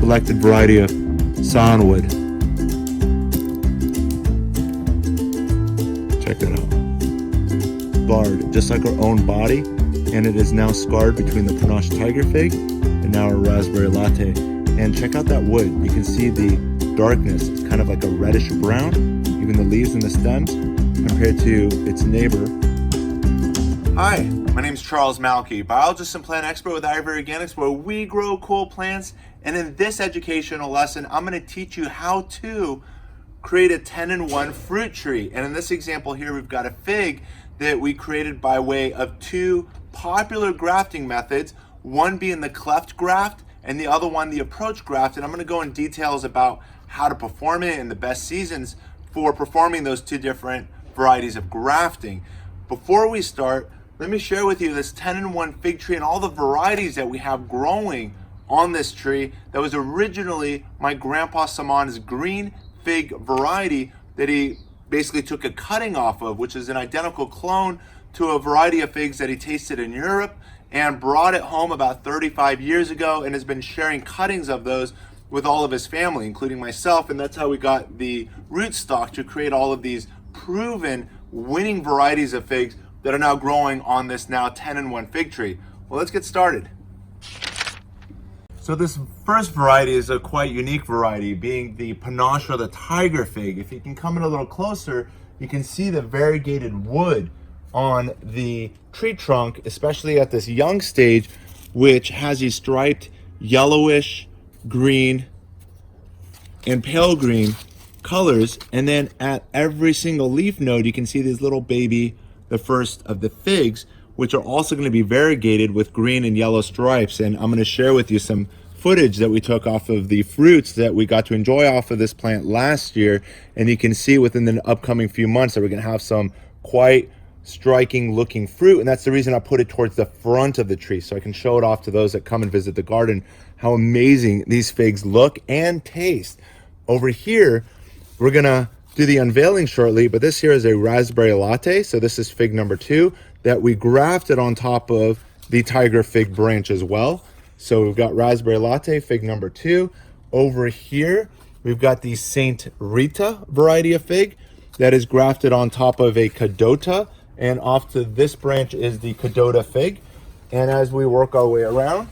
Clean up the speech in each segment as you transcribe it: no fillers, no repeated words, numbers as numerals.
selected variety of Samaan wood. Check that out. Barred, just like our own body, and it is now scarred between the Panache Fig and now our raspberry latte. And check out that wood. You can see the darkness. It's kind of like a reddish brown, even the leaves and the stems, compared to its neighbor. Hi, my name is Charles Malki, biologist and plant expert with Ivory Organics, where we grow cool plants. And in this educational lesson, I'm going to teach you how to create a 10-in-1 fruit tree. And in this example here, we've got a fig that we created by way of two popular grafting methods, one being the cleft graft and the other one the approach graft. And I'm going to go in details about how to perform it and the best seasons for performing those two different varieties of grafting. Before we start, let me share with you this 10-in-1 fig tree and all the varieties that we have growing on this tree that was originally my grandpa Samaan's green fig variety that he basically took a cutting off of, which is an identical clone to a variety of figs that he tasted in Europe and brought it home about 35 years ago and has been sharing cuttings of those with all of his family, including myself. And that's how we got the rootstock to create all of these proven winning varieties of figs that are now growing on this now 10-in-1 fig tree. Well, let's get started. So this first variety is a quite unique variety, being the Panache or the tiger fig. If you can come in a little closer, you can see the variegated wood on the tree trunk, especially at this young stage, which has these striped yellowish, green, and pale green colors. And then at every single leaf node, you can see these little baby, the first of the figs, which are also going to be variegated with green and yellow stripes. And I'm going to share with you some footage that we took off of the fruits that we got to enjoy off of this plant last year. And you can see within the upcoming few months that we're going to have some quite striking looking fruit. And that's the reason I put it towards the front of the tree, so I can show it off to those that come and visit the garden, how amazing these figs look and taste. Over here, we're going to do the unveiling shortly, but this here is a raspberry latte. So this is fig number 2 that we grafted on top of the tiger fig branch as well. So we've got raspberry latte, fig number 2. Over here, we've got the Saint Rita variety of fig that is grafted on top of a Kadota, and off to this branch is the Kadota Fig. And as we work our way around,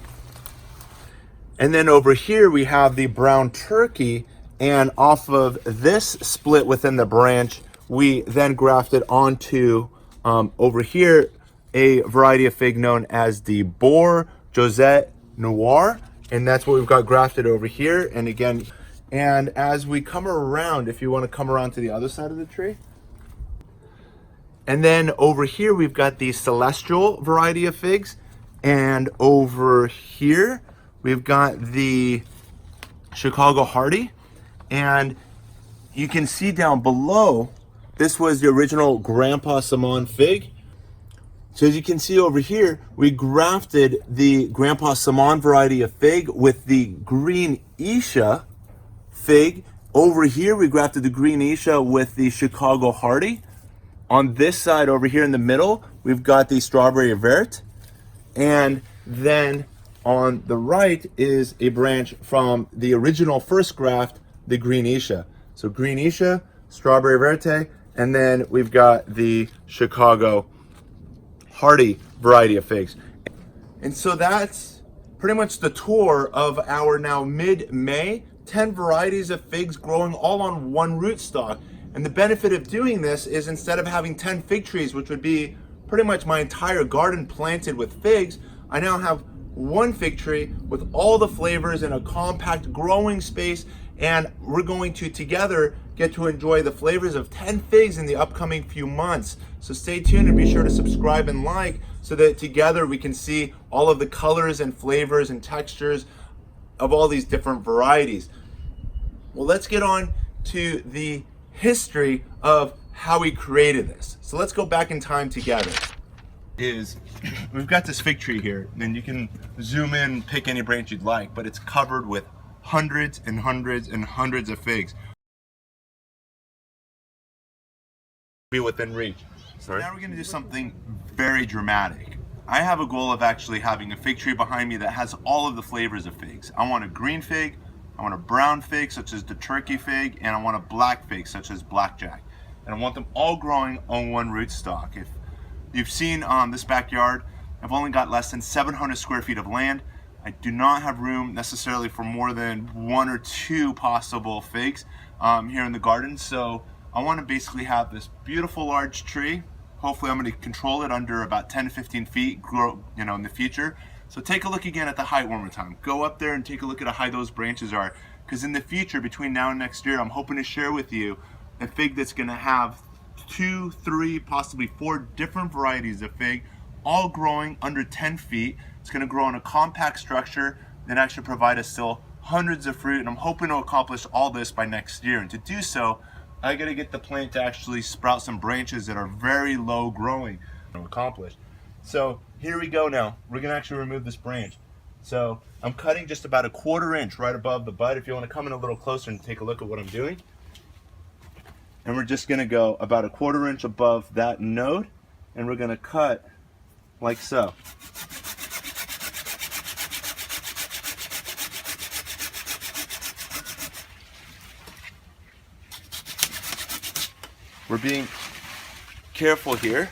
and then over here we have the brown turkey, and off of this split within the branch, we then grafted onto over here a variety of fig known as the Bour Jasotte Noir, and that's what we've got grafted over here. And again, and as we come around, if you want to come around to the other side of the tree, and then over here we've got the Celestial variety of figs, and over here we've got the Chicago Hardy. And you can see down below, this was the original Grandpa Samaan fig. So as you can see over here, we grafted the Grandpa Samaan variety of fig with the green Ischia Fig. Over here, we grafted the green Ischia with the Chicago Hardy. On this side over here in the middle, we've got the Strawberry Vert. And then on the right is a branch from the original first graft, the green Ischia. So green Ischia, Strawberry Verte, and then we've got the Chicago Hardy variety of figs. And so that's pretty much the tour of our now mid-May 10 varieties of figs growing all on one rootstock. And the benefit of doing this is, instead of having 10 fig trees, which would be pretty much my entire garden planted with figs, I now have one fig tree with all the flavors in a compact growing space. And we're going to together get to enjoy the flavors of 10 figs in the upcoming few months. So stay tuned and be sure to subscribe and like, so that together we can see all of the colors and flavors and textures of all these different varieties. Well, let's get on to the history of how we created this. So let's go back in time together. We've got this fig tree here, and you can zoom in, pick any branch you'd like, but it's covered with hundreds and hundreds and hundreds of figs. Be within reach. So now we're going to do something very dramatic. I have a goal of actually having a fig tree behind me that has all of the flavors of figs. I want a green fig, I want a brown fig, such as the turkey fig, and I want a black fig, such as blackjack. And I want them all growing on one rootstock. If you've seen this backyard, I've only got less than 700 square feet of land. I do not have room necessarily for more than 1 or 2 possible figs here in the garden. So I want to basically have this beautiful large tree. Hopefully I'm going to control it under about 10 to 15 feet grow, in the future. So take a look again at the height one more time. Go up there and take a look at how high those branches are. Because in the future, between now and next year, I'm hoping to share with you a fig that's going to have 2, 3, possibly 4 different varieties of fig, all growing under 10 feet. It's going to grow in a compact structure that actually provide us still hundreds of fruit, and I'm hoping to accomplish all this by next year. And to do so, I got to get the plant to actually sprout some branches that are very low growing to accomplish. So here we go now. We're going to actually remove this branch. So I'm cutting just about a 1/4 inch right above the bud. If you want to come in a little closer and take a look at what I'm doing. And we're just going to go about a 1/4 inch above that node, and we're going to cut like so. We're being careful here.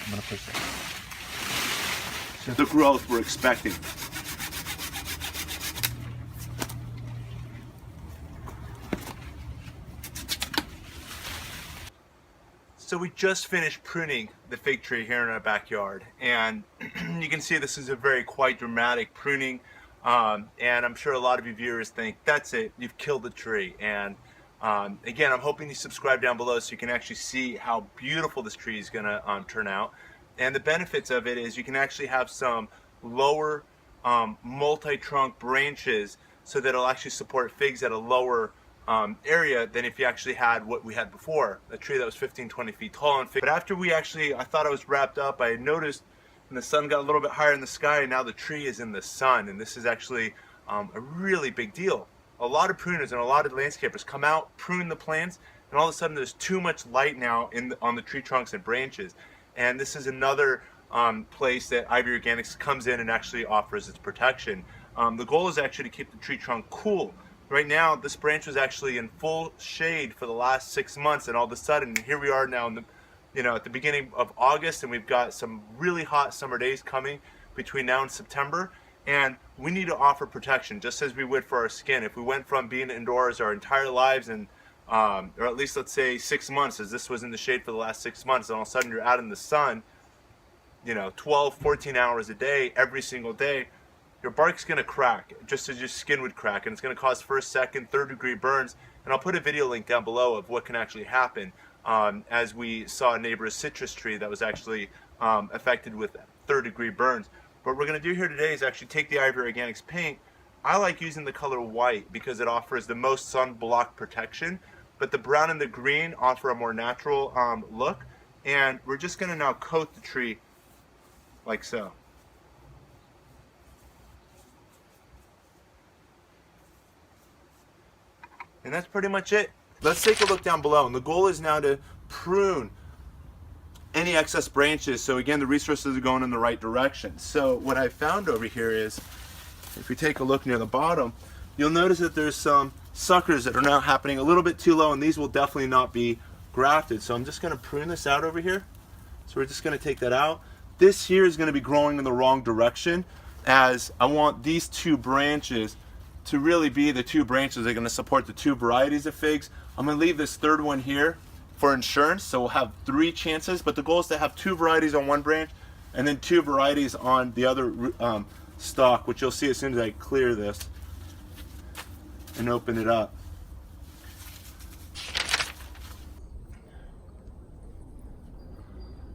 I'm going to push that. So the growth we're expecting. So we just finished pruning the fig tree here in our backyard, and you can see this is a very quite dramatic pruning, and I'm sure a lot of you viewers think, that's it, you've killed the tree. And again, I'm hoping you subscribe down below so you can actually see how beautiful this tree is going to turn out. And the benefits of it is you can actually have some lower multi-trunk branches so that it'll actually support figs at a lower area than if you actually had what we had before, a tree that was 15-20 feet tall. But after I thought I was wrapped up, I had noticed and the sun got a little bit higher in the sky, and now the tree is in the sun, and this is actually a really big deal. A lot of pruners and a lot of landscapers come out, prune the plants, and all of a sudden there's too much light now on the tree trunks and branches. And this is another place that Ivy Organics comes in and actually offers its protection. The goal is actually to keep the tree trunk cool. Right now, this branch was actually in full shade for the last 6 months, and all of a sudden, here we are now in the, at the beginning of August, and we've got some really hot summer days coming between now and September, and we need to offer protection just as we would for our skin. If we went from being indoors our entire lives, and or at least let's say 6 months, as this was in the shade for the last 6 months, and all of a sudden you're out in the sun, 12, 14 hours a day, every single day, your bark's going to crack just as your skin would crack, and it's going to cause first, second, third degree burns. And I'll put a video link down below of what can actually happen, as we saw a neighbor's citrus tree that was actually affected with third degree burns. What we're going to do here today is actually take the Ivy Organics paint. I like using the color white because it offers the most sunblock protection, but the brown and the green offer a more natural look. And we're just going to now coat the tree like so. And that's pretty much it. Let's take a look down below, and the goal is now to prune any excess branches, so again the resources are going in the right direction. So what I found over here is, if we take a look near the bottom, you'll notice that there's some suckers that are now happening a little bit too low, and these will definitely not be grafted. So I'm just going to prune this out over here. So we're just going to take that out. This here is going to be growing in the wrong direction, as I want these two branches to really be the two branches that are going to support the two varieties of figs. I'm going to leave this third one here for insurance, so we'll have 3 chances, but the goal is to have 2 varieties on one branch and then 2 varieties on the other stalk, which you'll see as soon as I clear this and open it up.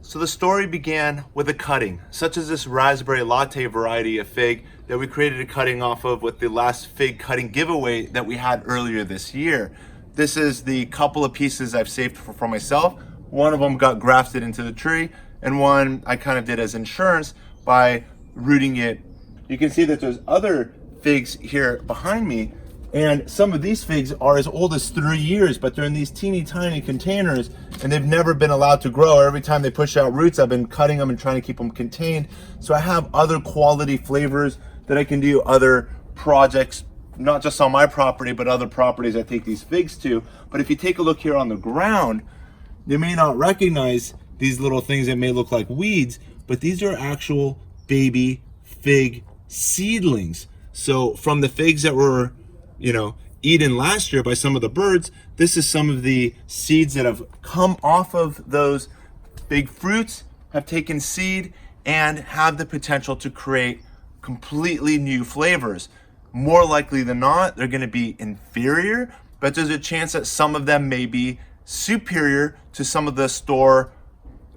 So the story began with a cutting, such as this raspberry latte variety of fig that we created a cutting off of with the last fig cutting giveaway that we had earlier this year. This is the couple of pieces I've saved for myself. One of them got grafted into the tree, and one I kind of did as insurance by rooting it. You can see that there's other figs here behind me, and some of these figs are as old as 3 years, but they're in these teeny tiny containers, and they've never been allowed to grow. Every time they push out roots, I've been cutting them and trying to keep them contained. So I have other quality flavors that I can do other projects not just on my property, but other properties I take these figs to. But if you take a look here on the ground, you may not recognize these little things that may look like weeds, but these are actual baby fig seedlings. So from the figs that were, eaten last year by some of the birds, this is some of the seeds that have come off of those big fruits, have taken seed, and have the potential to create completely new flavors. More likely than not, they're gonna be inferior, but there's a chance that some of them may be superior to some of the store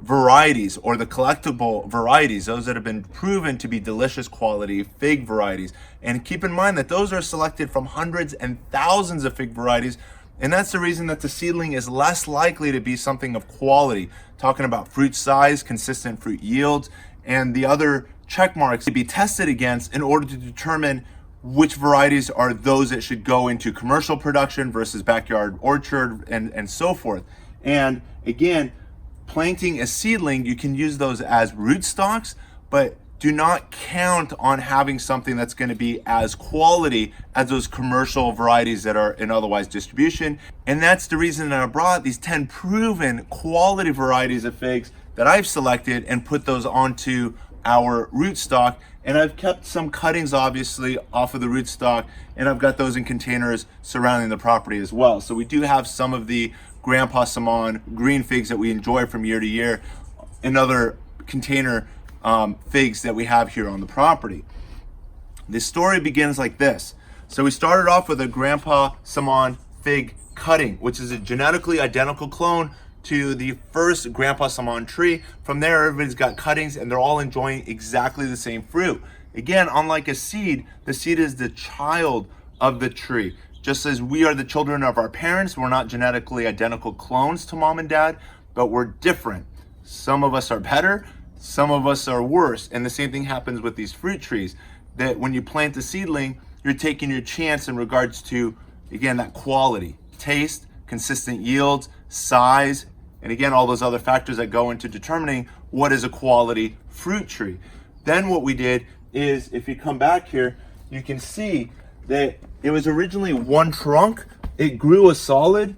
varieties or the collectible varieties, those that have been proven to be delicious quality fig varieties. And keep in mind that those are selected from hundreds and thousands of fig varieties, and that's the reason that the seedling is less likely to be something of quality. Talking about fruit size, consistent fruit yields, and the other check marks to be tested against in order to determine which varieties are those that should go into commercial production versus backyard orchard and so forth. And again, planting a seedling, you can use those as rootstocks, but do not count on having something that's going to be as quality as those commercial varieties that are in otherwise distribution. And that's the reason that I brought these 10 proven quality varieties of figs that I've selected and put those onto our rootstock. And I've kept some cuttings obviously off of the rootstock, and I've got those in containers surrounding the property as well. So we do have some of the Grandpa Samaan green figs that we enjoy from year to year, and other container figs that we have here on the property. This story begins like this. So we started off with a Grandpa Samaan fig cutting, which is a genetically identical clone to the first Grandpa Samaan tree. From there, everybody's got cuttings and they're all enjoying exactly the same fruit. Again, unlike a seed, the seed is the child of the tree. Just as we are the children of our parents, we're not genetically identical clones to mom and dad, but we're different. Some of us are better, some of us are worse. And the same thing happens with these fruit trees, that when you plant a seedling, you're taking your chance in regards to, again, that quality, taste, consistent yields, size, and again, all those other factors that go into determining what is a quality fruit tree. Then what we did is, if you come back here, you can see that it was originally one trunk. It grew a solid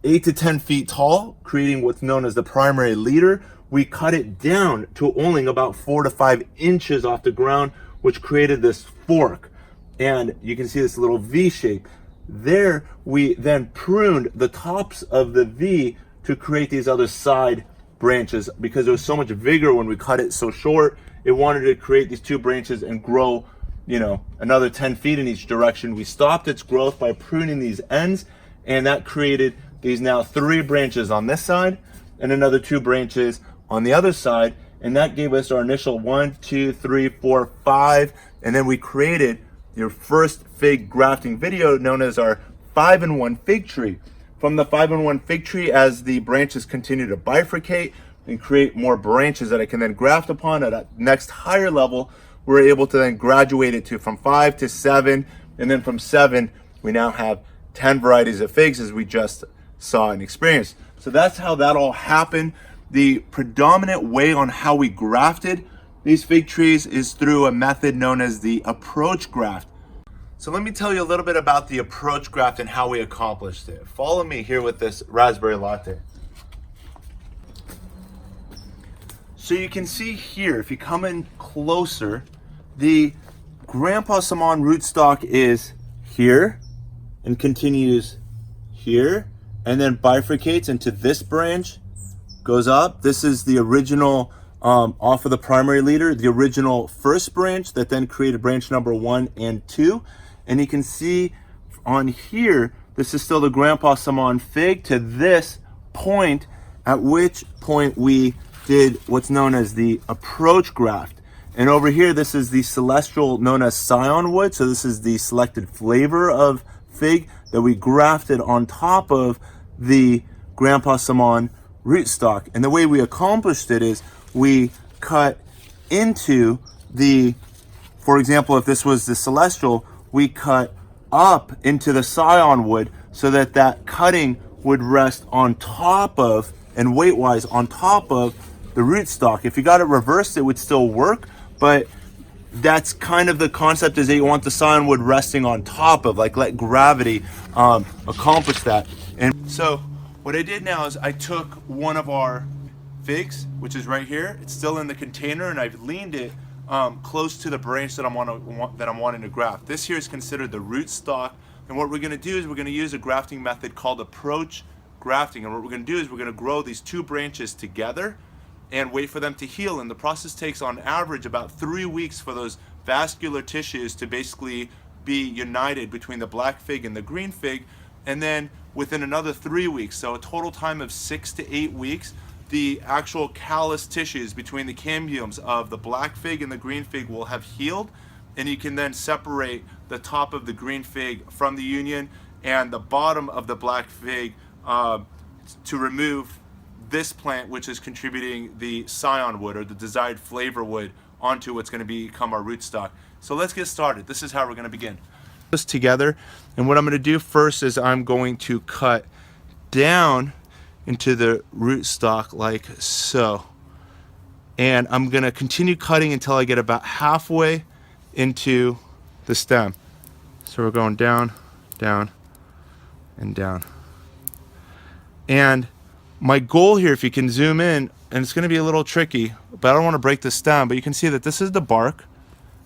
8 to 10 feet tall, creating what's known as the primary leader. We cut it down to only about 4 to 5 inches off the ground, which created this fork. And you can see this little V shape. There, we then pruned the tops of the V to create these other side branches, because there was so much vigor when we cut it so short. It wanted to create these 2 branches and grow, another 10 feet in each direction. We stopped its growth by pruning these ends, and that created these now 3 branches on this side and another 2 branches on the other side. And that gave us our initial 1, 2, 3, 4, 5. And then we created your first fig grafting video, known as our 5-in-1 fig tree. From the 5-in-1 fig tree, as the branches continue to bifurcate and create more branches that I can then graft upon at a next higher level, we're able to then graduate it to from 5 to 7. And then from 7, we now have 10 varieties of figs, as we just saw and experienced. So that's how that all happened. The predominant way on how we grafted these fig trees is through a method known as the approach graft. So let me tell you a little bit about the approach graft and how we accomplished it. Follow me here with this raspberry latte. So you can see here, if you come in closer, the Grandpa Samaan rootstock is here and continues here, and then bifurcates into this branch, goes up. This is the original off of the primary leader, the original first branch that then created branch number 1 and 2. And you can see on here, this is still the Grandpa Samaan fig to this point, at which point we did what's known as the approach graft. And over here, this is the celestial known as scion wood. So this is the selected flavor of fig that we grafted on top of the Grandpa Samaan rootstock. And the way we accomplished it is we cut into the, for example, if this was the celestial, we cut up into the scion wood so that that cutting would rest on top of, and weight-wise, on top of the rootstock. If you got it reversed, it would still work, but that's kind of the concept, is that you want the scion wood resting on top of, like, let gravity accomplish that. And so what I did now is I took one of our figs, which is right here. It's still in the container, and I've leaned it close to the branch that I'm wanting to graft. This here is considered the root stock, and what we're going to do is we're going to use a grafting method called approach grafting. And what we're going to do is we're going to grow these two branches together and wait for them to heal. And the process takes on average about 3 weeks for those vascular tissues to basically be united between the black fig and the green fig, and then within another 3 weeks, so a total time of 6 to 8 weeks, the actual callus tissues between the cambiums of the black fig and the green fig will have healed, and you can then separate the top of the green fig from the union and the bottom of the black fig to remove this plant, which is contributing the scion wood, or the desired flavor wood, onto what's going to become our rootstock. So let's get started. This is how we're going to begin. This together, and what I'm going to do first is I'm going to cut down into the rootstock like so, and I'm going to continue cutting until I get about halfway into the stem. So we're going down, down, and down. And my goal here, if you can zoom in, and it's going to be a little tricky, but I don't want to break the stem, but you can see that this is the bark,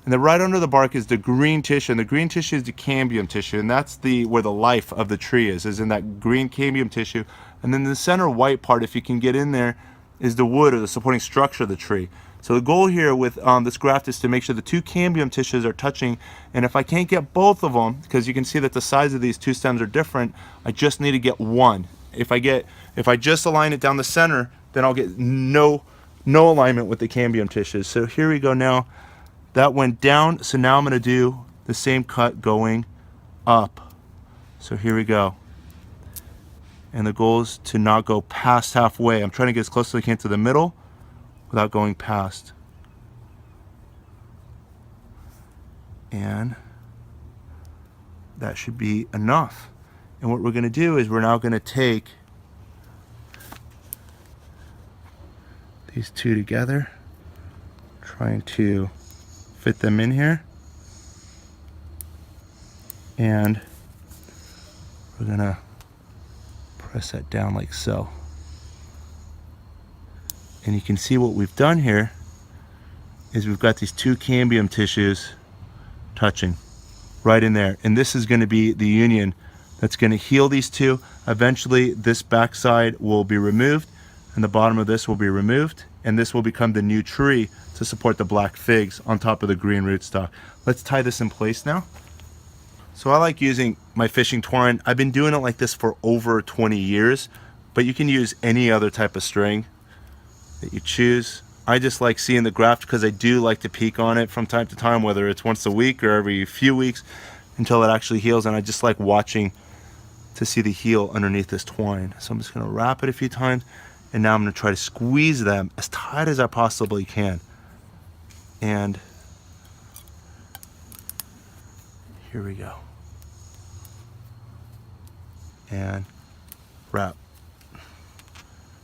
and then right under the bark is the green tissue, and the green tissue is the cambium tissue, and that's where the life of the tree is in that green cambium tissue. And then the center white part, if you can get in there, is the wood, or the supporting structure of the tree. So the goal here with this graft is to make sure the two cambium tissues are touching, and if I can't get both of them, because you can see that the size of these two stems are different, I just need to get one. If I just align it down the center, then I'll get no alignment with the cambium tissues. So here we go now. That went down, so now I'm going to do the same cut going up. So here we go. And the goal is to not go past halfway. I'm trying to get as close as I can to the middle without going past. And that should be enough. And what we're going to do is we're now going to take these two together, trying to fit them in here, and we're going to press that down like so. And you can see what we've done here is we've got these two cambium tissues touching right in there, and this is going to be the union that's going to heal these two. Eventually this backside will be removed, and the bottom of this will be removed, and this will become the new tree to support the black figs on top of the green rootstock. Let's tie this in place now. So I like using my fishing twine. I've been doing it like this for over 20 years, but you can use any other type of string that you choose. I just like seeing the graft because I do like to peek on it from time to time, whether it's once a week or every few weeks, until it actually heals, and I just like watching to see the heel underneath this twine. So I'm just going to wrap it a few times, and now I'm going to try to squeeze them as tight as I possibly can. And here we go. And wrap.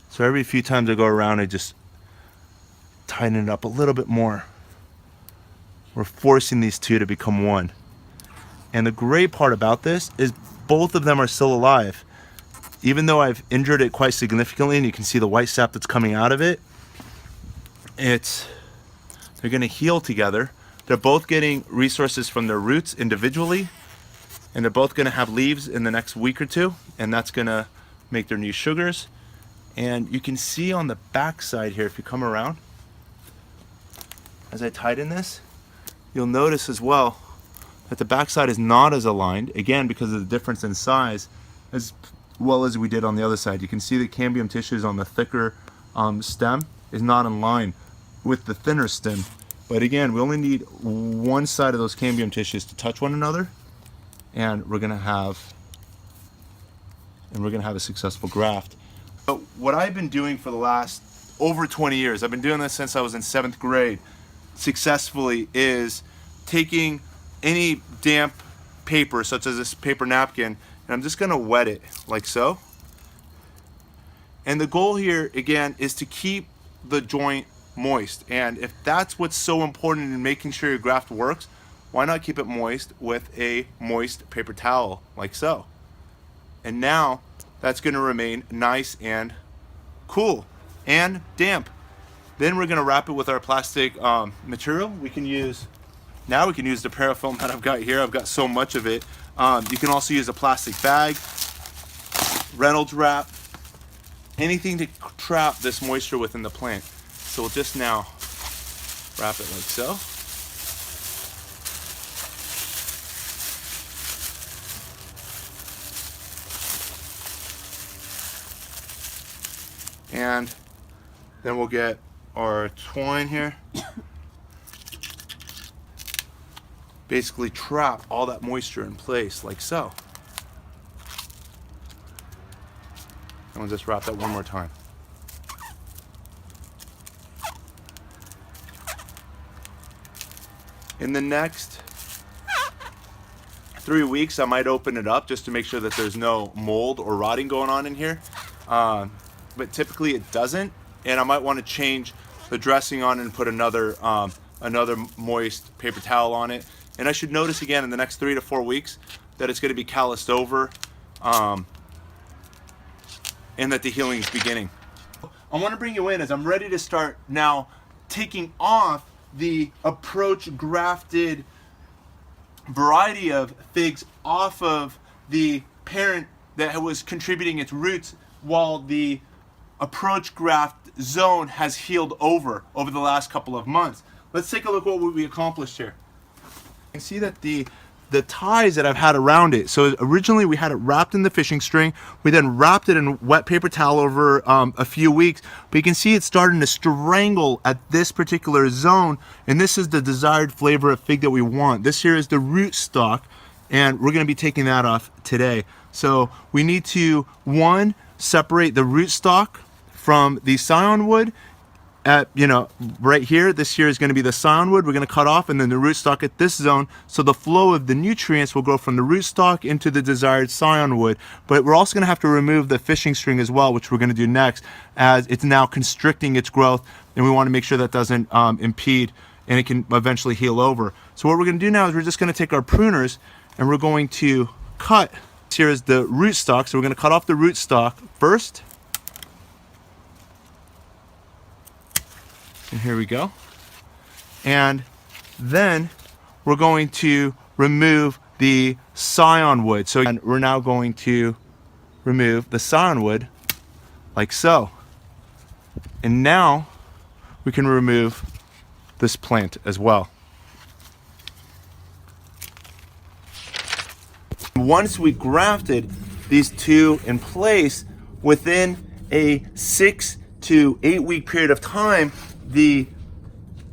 So every few times I go around, I just tighten it up a little bit more. We're forcing these two to become one. And the great part about this is both of them are still alive. Even though I've injured it quite significantly, and you can see the white sap that's coming out of it, they're going to heal together. They're both getting resources from their roots individually, and they're both going to have leaves in the next week or two, and that's going to make their new sugars. And you can see on the back side here, if you come around, as I tighten this, you'll notice as well that the back side is not as aligned, again because of the difference in size, as well as we did on the other side. You can see the cambium tissues on the thicker stem is not in line with the thinner stem. But again, we only need one side of those cambium tissues to touch one another, and we're gonna have a successful graft. But what I've been doing for the last over 20 years, I've been doing this since I was in 7th grade successfully, is taking any damp paper, such as this paper napkin, and I'm just gonna wet it like so. And the goal here, again, is to keep the joint moist. And if that's what's so important in making sure your graft works, why not keep it moist with a moist paper towel like so? And now that's going to remain nice and cool and damp. Then we're going to wrap it with our plastic material. We can use the parafilm that I've got here. I've got so much of it. You can also use a plastic bag, Reynolds wrap, anything to trap this moisture within the plant. So we'll just now wrap it like so. And then we'll get our twine here. Basically trap all that moisture in place like so. And we'll just wrap that one more time. In the next 3 weeks, I might open it up just to make sure that there's no mold or rotting going on in here. But typically it doesn't. And I might want to change the dressing on and put another moist paper towel on it. And I should notice again in the next 3 to 4 weeks that it's going to be calloused over and that the healing is beginning. I want to bring you in as I'm ready to start now taking off the approach grafted variety of figs off of the parent that was contributing its roots while the approach graft zone has healed over the last couple of months. Let's take a look at what we accomplished here. You can see that the ties that I've had around it. So originally we had it wrapped in the fishing string. We then wrapped it in wet paper towel over a few weeks. But you can see it's starting to strangle at this particular zone. And this is the desired flavor of fig that we want. This here is the root stock. And we're going to be taking that off today. So we need to, one, separate the root stock from the scion wood. Right here, this here is going to be the scion wood. We're going to cut off, and then the rootstock at this zone. So the flow of the nutrients will go from the rootstock into the desired scion wood. But we're also going to have to remove the fishing string as well, which we're going to do next, as it's now constricting its growth, and we want to make sure that doesn't impede, and it can eventually heal over. So what we're going to do now is we're just going to take our pruners, and we're going to cut. Here is the rootstock, so we're going to cut off the rootstock first. And here we go. And then we're going to remove the scion wood. So we're now going to remove the scion wood like so. And now we can remove this plant as well. Once we grafted these two in place, within a 6 to 8 week period of time, the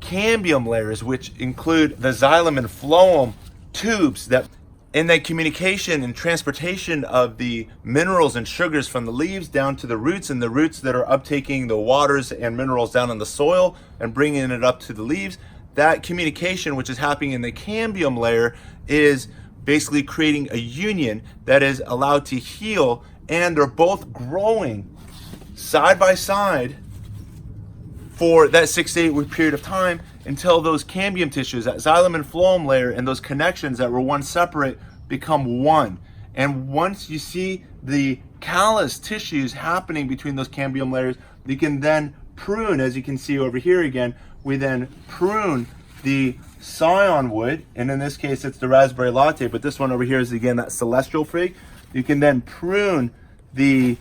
cambium layers, which include the xylem and phloem tubes that in the communication and transportation of the minerals and sugars from the leaves down to the roots, and the roots that are uptaking the waters and minerals down in the soil and bringing it up to the leaves, that communication, which is happening in the cambium layer, is basically creating a union that is allowed to heal, and they're both growing side by side for that 6 to 8 week period of time until those cambium tissues, that xylem and phloem layer, and those connections that were once separate become one. And once you see the callus tissues happening between those cambium layers, you can then prune, as you can see over here again, we then prune the scion wood, and in this case it's the raspberry latte, but this one over here is again that celestial fig. You can then prune the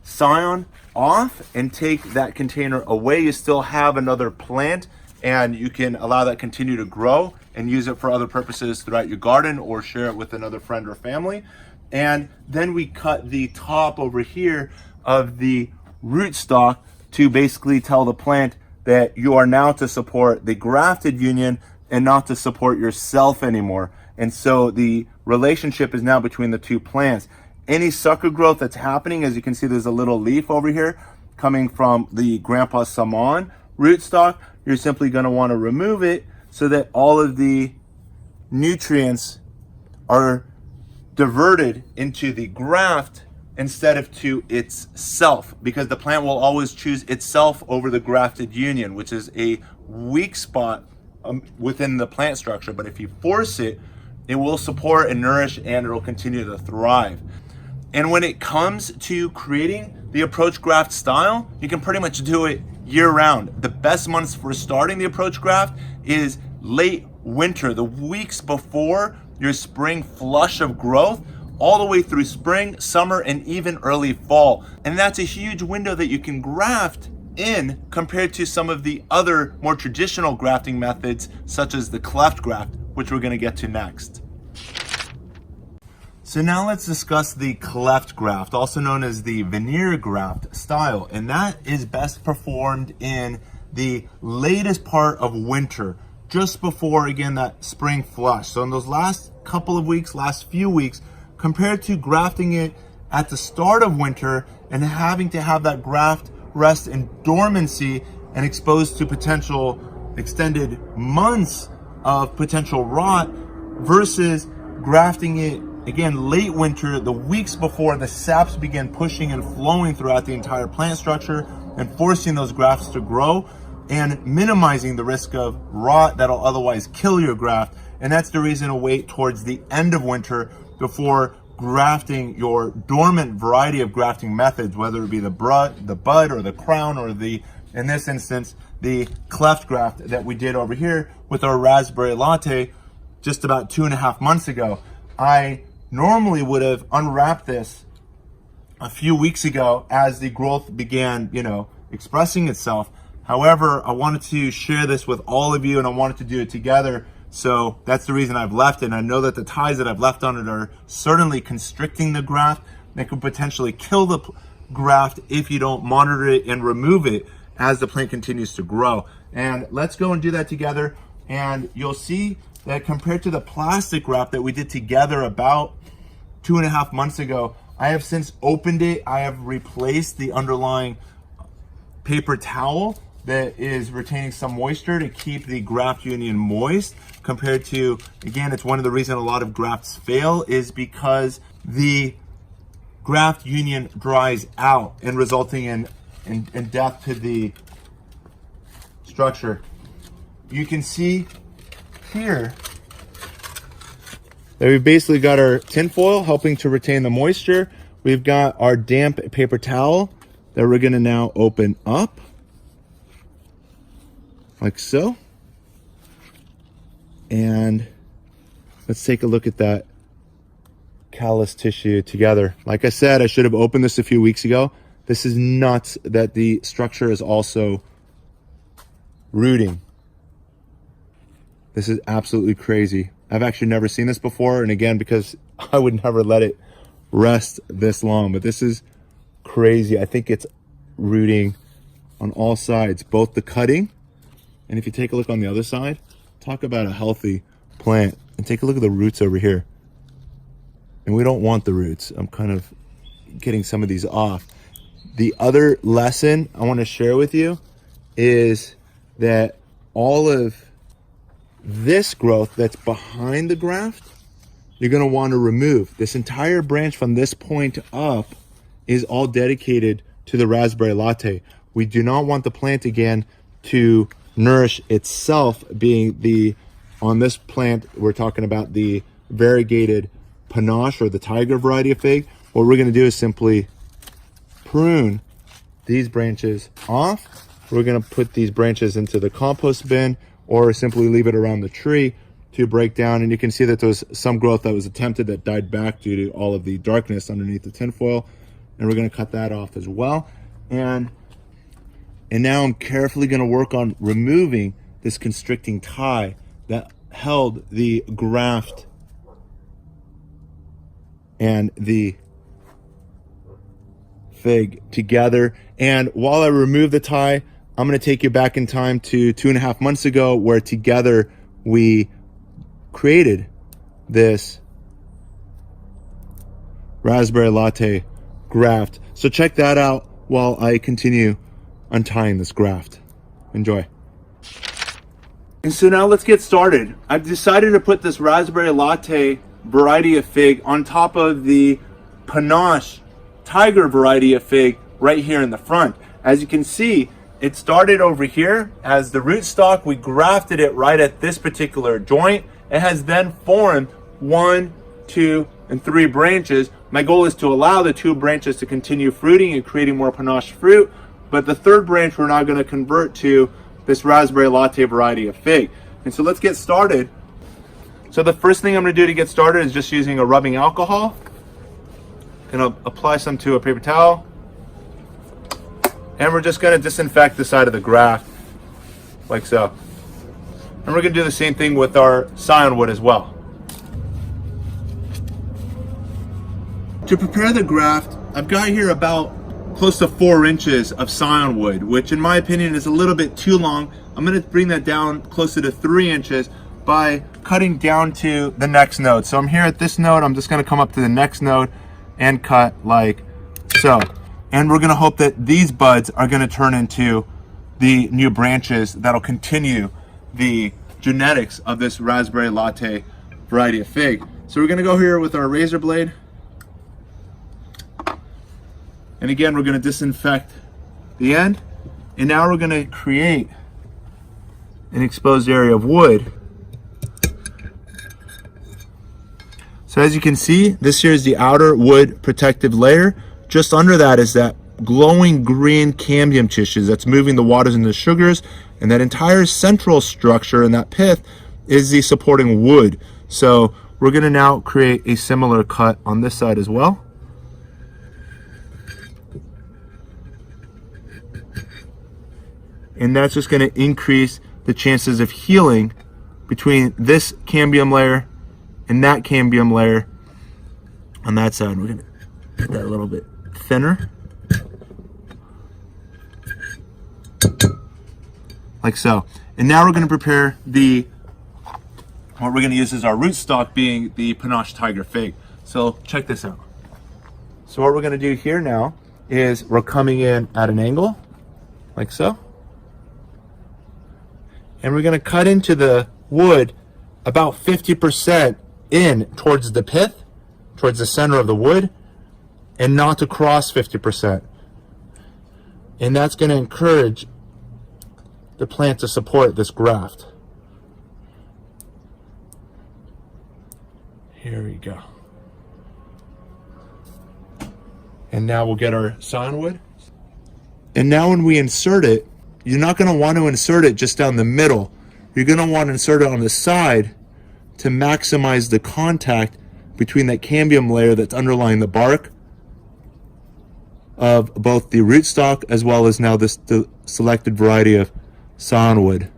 scion off and take that container away. You still have another plant, and you can allow that continue to grow and use it for other purposes throughout your garden, or share it with another friend or family. And then we cut the top over here of the rootstock to basically tell the plant that you are now to support the grafted union and not to support yourself anymore. And so the relationship is now between the two plants. Any sucker growth that's happening, as you can see, there's a little leaf over here coming from the Grandpa Samaan rootstock. You're simply going to want to remove it so that all of the nutrients are diverted into the graft instead of to itself, because the plant will always choose itself over the grafted union, which is a weak spot within the plant structure. But if you force it, it will support and nourish, and it will continue to thrive. And when it comes to creating the approach graft style, you can pretty much do it year round. The best months for starting the approach graft is late winter, the weeks before your spring flush of growth, all the way through spring, summer, and even early fall. And that's a huge window that you can graft in compared to some of the other more traditional grafting methods, such as the cleft graft, which we're gonna get to next. So now let's discuss the cleft graft, also known as the veneer graft style. And that is best performed in the latest part of winter, just before, again, that spring flush. So in those last couple of weeks, last few weeks, compared to grafting it at the start of winter and having to have that graft rest in dormancy and exposed to potential extended months of potential rot, versus grafting it again late winter, the weeks before the saps begin pushing and flowing throughout the entire plant structure and forcing those grafts to grow and minimizing the risk of rot that'll otherwise kill your graft. And that's the reason to wait towards the end of winter before grafting your dormant variety of grafting methods, whether it be the bud or the crown, or the, in this instance, the cleft graft that we did over here with our raspberry latte just about 2.5 months ago. I normally would have unwrapped this a few weeks ago as the growth began, expressing itself. However, I wanted to share this with all of you, and I wanted to do it together. So that's the reason I've left it. And I know that the ties that I've left on it are certainly constricting the graft. They could potentially kill the graft if you don't monitor it and remove it as the plant continues to grow. And let's go and do that together. And you'll see that compared to the plastic graft that we did together about 2.5 months ago, I have since opened it. I have replaced the underlying paper towel that is retaining some moisture to keep the graft union moist, compared to, again, it's one of the reasons a lot of grafts fail is because the graft union dries out and resulting in death to the structure. You can see here that we've basically got our tin foil helping to retain the moisture. We've got our damp paper towel that we're gonna now open up like so. And let's take a look at that callus tissue together. Like I said, I should have opened this a few weeks ago. This is nuts that the structure is also rooting. This is absolutely crazy. I've actually never seen this before. And again, because I would never let it rest this long, but this is crazy. I think it's rooting on all sides, both the cutting, and if you take a look on the other side, talk about a healthy plant. And take a look at the roots over here. And we don't want the roots. I'm kind of getting some of these off. The other lesson I want to share with you is that all of this growth that's behind the graft, you're going to want to remove. This entire branch from this point up is all dedicated to the raspberry latte. We do not want the plant again to nourish itself, being on this plant, we're talking about the variegated Panache or the tiger variety of fig. What we're going to do is simply prune these branches off. We're going to put these branches into the compost bin, or simply leave it around the tree to break down. And you can see that there was some growth that was attempted that died back due to all of the darkness underneath the tinfoil. And we're going to cut that off as well. And now I'm carefully going to work on removing this constricting tie that held the graft and the fig together. And while I remove the tie, I'm going to take you back in time to 2.5 months ago, where together we created this raspberry latte graft. So check that out while I continue untying this graft. Enjoy. And so now let's get started. I've decided to put this raspberry latte variety of fig on top of the Panache tiger variety of fig right here in the front. As you can see, it started over here as the rootstock. We grafted it right at this particular joint. It has then formed 1, 2, and 3 branches. My goal is to allow the 2 branches to continue fruiting and creating more Panache fruit, but the 3rd branch we're now going to convert to this raspberry latte variety of fig. And so let's get started. So the first thing I'm going to do to get started is just using a rubbing alcohol. And I'll apply some to a paper towel. And we're just going to disinfect the side of the graft, like so. And we're going to do the same thing with our scion wood as well. To prepare the graft, I've got here about close to 4 inches of scion wood, which in my opinion is a little bit too long. I'm going to bring that down closer to 3 inches by cutting down to the next node. So I'm here at this node, I'm just going to come up to the next node and cut like so. And we're going to hope that these buds are going to turn into the new branches that'll continue the genetics of this raspberry latte variety of fig. So we're going to go here with our razor blade. And again, we're going to disinfect the end. And now we're going to create an exposed area of wood. So as you can see, this here is the outer wood protective layer. Just under that is that glowing green cambium tissue that's moving the waters and the sugars. And that entire central structure and that pith is the supporting wood. So we're going to now create a similar cut on this side as well. And that's just going to increase the chances of healing between this cambium layer and that cambium layer on that side. We're going to get that a little bit thinner, like so. And now we're going to prepare what we're going to use as our rootstock, being the Panache Tiger Fig. So check this out. So what we're going to do here now is we're coming in at an angle, like so. And we're going to cut into the wood about 50% in towards the pith, towards the center of the wood, and not to cross 50%. And that's going to encourage the plant to support this graft. Here we go. And now we'll get our scion wood. And now when we insert it, you're not going to want to insert it just down the middle. You're going to want to insert it on the side to maximize the contact between that cambium layer that's underlying the bark of both the rootstock as well as now the selected variety of scion wood.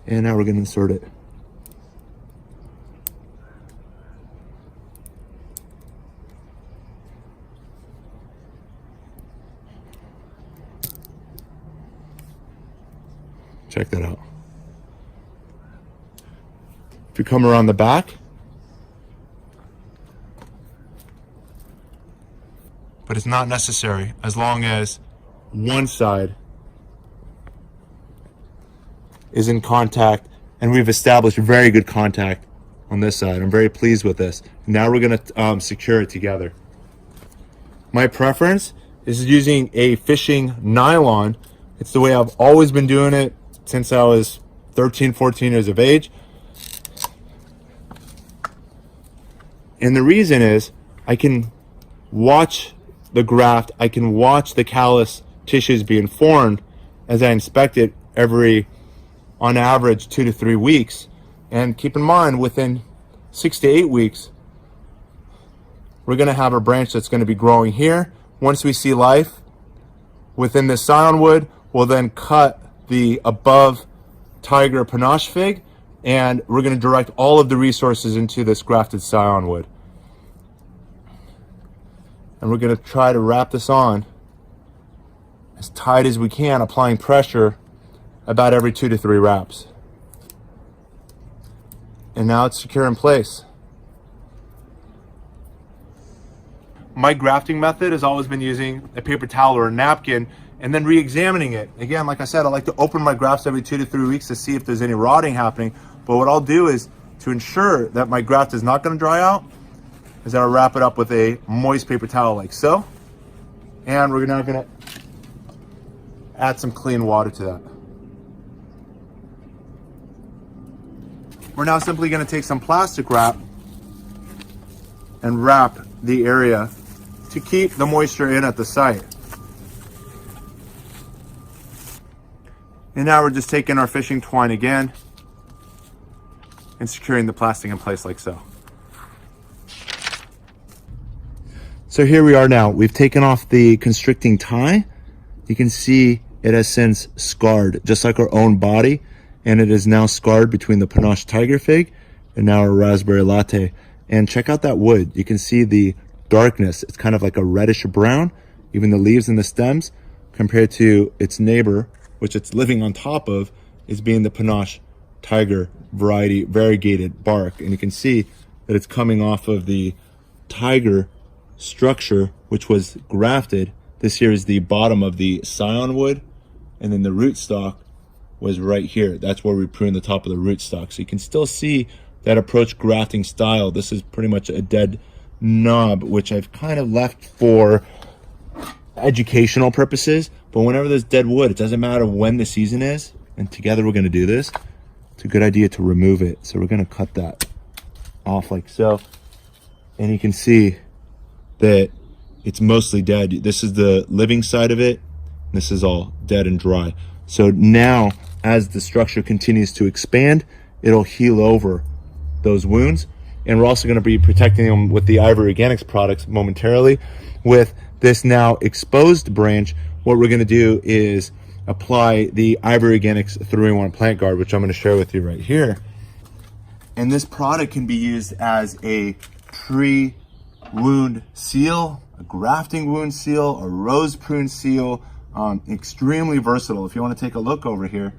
And now we're going to insert it. Check that out. If you come around the back, but it's not necessary as long as one side is in contact, and we've established very good contact on this side. I'm very pleased with this. Now we're going to secure it together. My preference is using a fishing nylon. It's the way I've always been doing it since I was 13, 14 years of age. And the reason is I can watch the graft, I can watch the callus tissues being formed as I inspect it every, on average, 2 to 3 weeks. And keep in mind, within 6 to 8 weeks, we're going to have a branch that's going to be growing here. Once we see life within this scion wood, we'll then cut the above tiger Panache Fig, and we're going to direct all of the resources into this grafted scion wood. And we're going to try to wrap this on as tight as we can, applying pressure about every 2 to 3 wraps. And now it's secure in place. My grafting method has always been using a paper towel or a napkin and then re-examining it. Again, like I said, I like to open my grafts every 2 to 3 weeks to see if there's any rotting happening. But what I'll do is, to ensure that my graft is not going to dry out, is I'll wrap it up with a moist paper towel like so. And we're now gonna add some clean water to that. We're now simply gonna take some plastic wrap and wrap the area to keep the moisture in at the site. And now we're just taking our fishing twine again and securing the plastic in place like so. So here we are now. We've taken off the constricting tie. You can see it has since scarred, just like our own body, and it is now scarred between the Panache Tiger Fig and now our raspberry latte. And check out that wood. You can see the darkness. It's kind of like a reddish brown, even the leaves and the stems, compared to its neighbor, which it's living on top of, is being the Panache Tiger variety variegated bark. And you can see that it's coming off of the tiger structure, which was grafted. This here is the bottom of the scion wood, and then the rootstock was right here. That's where we prune the top of the rootstock. So you can still see that approach grafting style. This is pretty much a dead knob, which I've kind of left for educational purposes. But whenever there's dead wood, it doesn't matter when the season is, and together we're going to do this, it's a good idea to remove it. So we're going to cut that off like so, and you can see that it's mostly dead. This is the living side of it. This is all dead and dry. So now as the structure continues to expand, it'll heal over those wounds. And we're also going to be protecting them with the Ivory Organics products momentarily. With this now exposed branch, what we're going to do is apply the Ivory Organics 3-in-1 plant guard, which I'm going to share with you right here. And this product can be used as a tree wound seal, a grafting wound seal, a rose prune seal. Extremely versatile. If you want to take a look over here,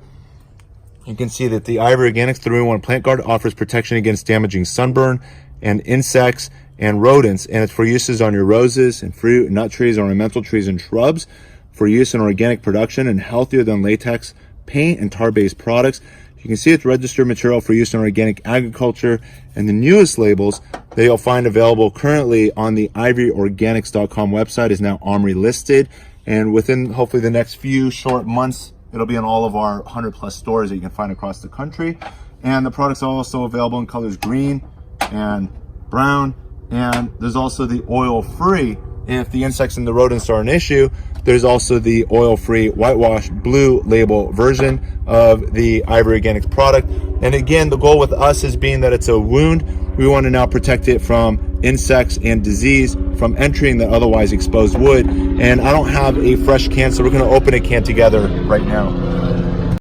you can see that the Ivory Organics 3-in-1 plant guard offers protection against damaging sunburn and insects and rodents, and it's for uses on your roses and fruit and nut trees, ornamental trees and shrubs, for use in organic production and healthier than latex paint and tar-based products. You can see it's registered material for use in organic agriculture, and the newest labels that you'll find available currently on the ivoryorganics.com website is now OMRI listed, and within hopefully the next few short months, it'll be in all of our 100+ stores that you can find across the country. And the products are also available in colors green and brown, and there's also the oil-free. If the insects and the rodents are an issue, there's also the oil-free whitewash blue label version of the Ivory Organics product. And again, the goal with us is being that it's a wound. We want to now protect it from insects and disease from entering the otherwise exposed wood. And I don't have a fresh can, so we're going to open a can together right now.